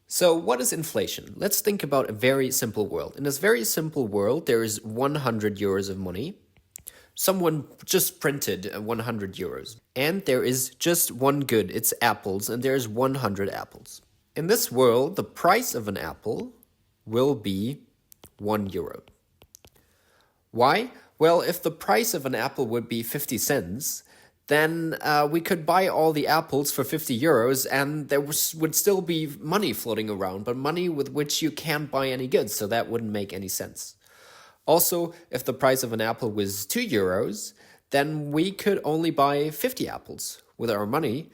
So what is inflation? Let's think about a very simple world. In this very simple world, there is 100 euros of money. Someone just printed 100 euros. And there is just one good, it's apples, and there's 100 apples. In this world, the price of an apple will be 1 euro. Why? Well, if the price of an apple would be 50 cents, then we could buy all the apples for 50 euros and there would still be money floating around, but money with which you can't buy any goods, so that wouldn't make any sense. Also, if the price of an apple was 2 euros, then we could only buy 50 apples with our money,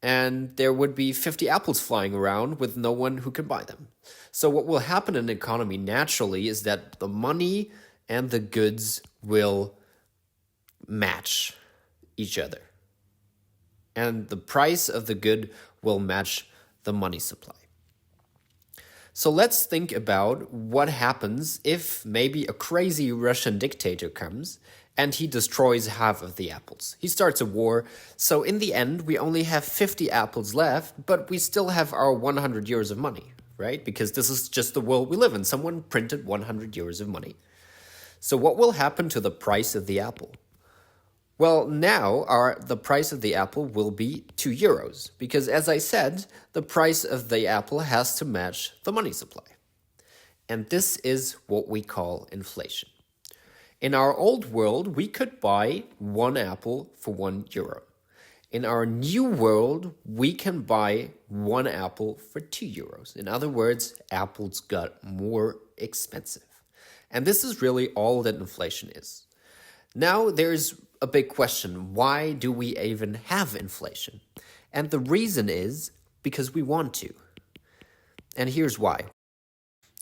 and there would be 50 apples flying around with no one who could buy them. So what will happen in an economy naturally is that the money and the goods will match each other. And the price of the good will match the money supply. So let's think about what happens if maybe a crazy Russian dictator comes and he destroys half of the apples. He starts a war, so in the end we only have 50 apples left, but we still have our 100 euros of money, right? Because this is just the world we live in. Someone printed 100 euros of money. So what will happen to the price of the apple? Well, now the price of the apple will be 2 euros, because as I said, the price of the apple has to match the money supply. And this is what we call inflation. In our old world, we could buy one apple for 1 euro. In our new world, we can buy one apple for 2 euros. In other words, apples got more expensive. And this is really all that inflation is. Now there's a big question. Why do we even have inflation? And the reason is because we want to. And here's why.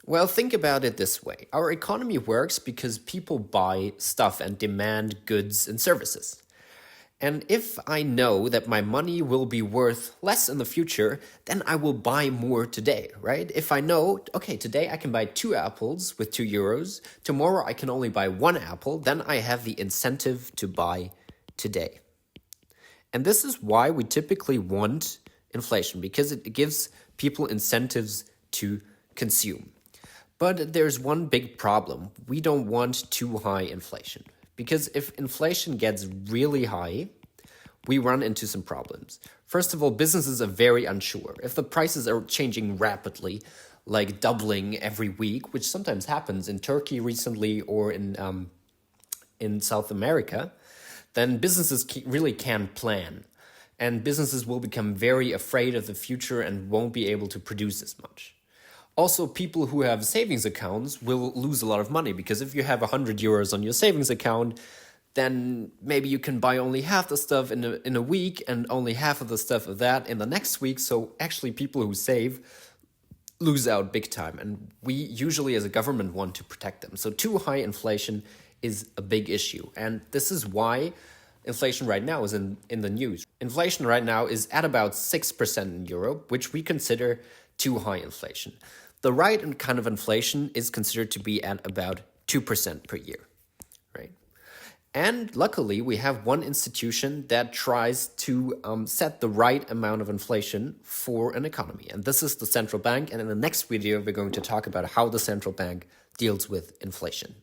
Well, think about it this way. Our economy works because people buy stuff and demand goods and services. And if I know that my money will be worth less in the future, then I will buy more today, right? If I know, okay, today I can buy 2 apples with 2 euros, tomorrow I can only buy 1 apple, then I have the incentive to buy today. And this is why we typically want inflation, because it gives people incentives to consume. But there's one big problem. We don't want too high inflation. Because if inflation gets really high, we run into some problems. First of all, businesses are very unsure. If the prices are changing rapidly, like doubling every week, which sometimes happens in Turkey recently or in South America, then businesses really can't plan. And businesses will become very afraid of the future and won't be able to produce as much. Also, people who have savings accounts will lose a lot of money, because if you have 100 euros on your savings account, then maybe you can buy only half the stuff in a week and only half of the stuff of that in the next week. So actually people who save lose out big time. And we usually as a government want to protect them. So too high inflation is a big issue. And this is why inflation right now is in the news. Inflation right now is at about 6% in Europe, which we consider too high inflation. The right kind of inflation is considered to be at about 2% per year, right? And luckily, we have one institution that tries to set the right amount of inflation for an economy. And this is the central bank. And in the next video, we're going to talk about how the central bank deals with inflation.